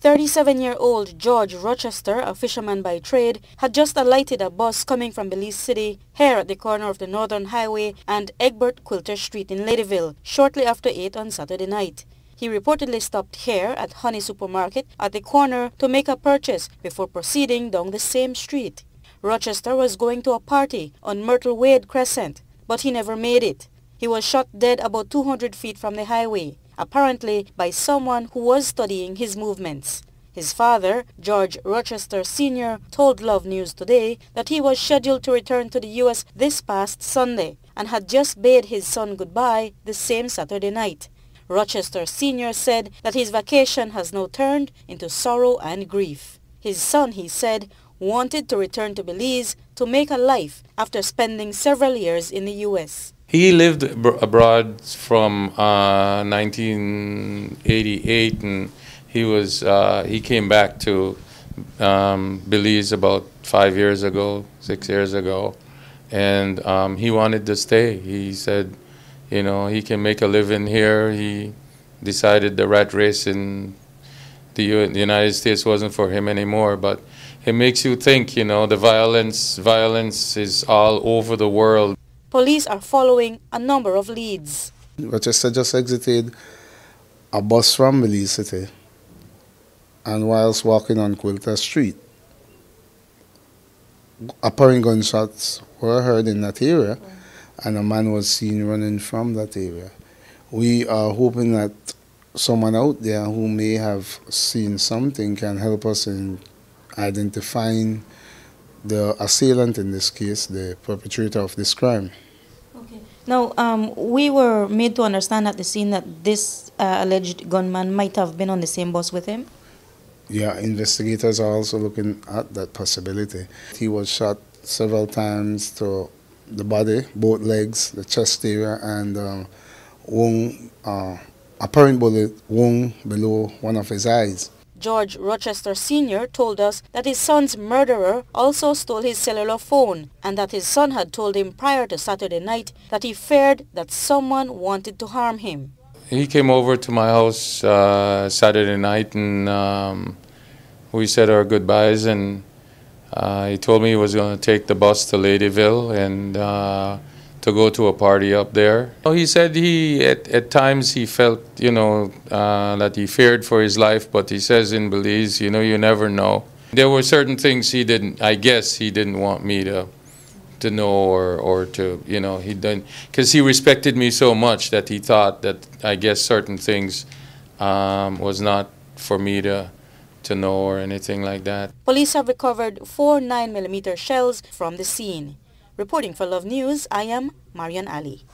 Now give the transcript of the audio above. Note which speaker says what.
Speaker 1: 37-year-old George Rochester, a fisherman by trade, had just alighted a bus coming from Belize City here at the corner of the Northern Highway and Egbert Quilter Street in Ladyville shortly after 8 on Saturday night. He reportedly stopped here at Honey Supermarket at the corner to make a purchase before proceeding down the same street. Rochester was going to a party on Myrtle Wade Crescent, but he never made it. He was shot dead about 200 feet from the highway, apparently by someone who was studying his movements. His father, George Rochester Sr., told Love News Today that he was scheduled to return to the U.S. this past Sunday and had just bade his son goodbye the same Saturday night. Rochester Sr. said that his vacation has now turned into sorrow and grief. His son, he said, wanted to return to Belize to make a life after spending several years in the U.S.
Speaker 2: He lived abroad from 1988, and he came back to Belize about 5 years ago, 6 years ago, and he wanted to stay. He said, you know, he can make a living here. He decided the rat race in the United States wasn't for him anymore, but it makes you think, you know, the violence is all over the world.
Speaker 1: Police are following a number of leads.
Speaker 3: Rochester just exited a bus from Belize City, and whilst walking on Quilter Street, apparent gunshots were heard in that area, and a man was seen running from that area. We are hoping that someone out there who may have seen something can help us in identifying the assailant in this case, the perpetrator of this crime.
Speaker 1: Okay. Now, we were made to understand at the scene that this alleged gunman might have been on the same bus with him?
Speaker 3: Yeah, investigators are also looking at that possibility. He was shot several times to the body, both legs, the chest area, and wound, apparent bullet wound below one of his eyes.
Speaker 1: George Rochester Sr. told us that his son's murderer also stole his cellular phone and that his son had told him prior to Saturday night that he feared that someone wanted to harm him.
Speaker 2: He came over to my house Saturday night, and we said our goodbyes, and he told me he was going to take the bus to Ladyville and to go to a party up there. He said at times he felt, you know, that he feared for his life, but he says in Belize, you know, you never know. There were certain things I guess he didn't want me to know or to, you know, he didn't, because he respected me so much that he thought that I guess certain things was not for me to know or anything like that.
Speaker 1: Police have recovered 4 9mm shells from the scene. Reporting for Love News, I am Marian Ali.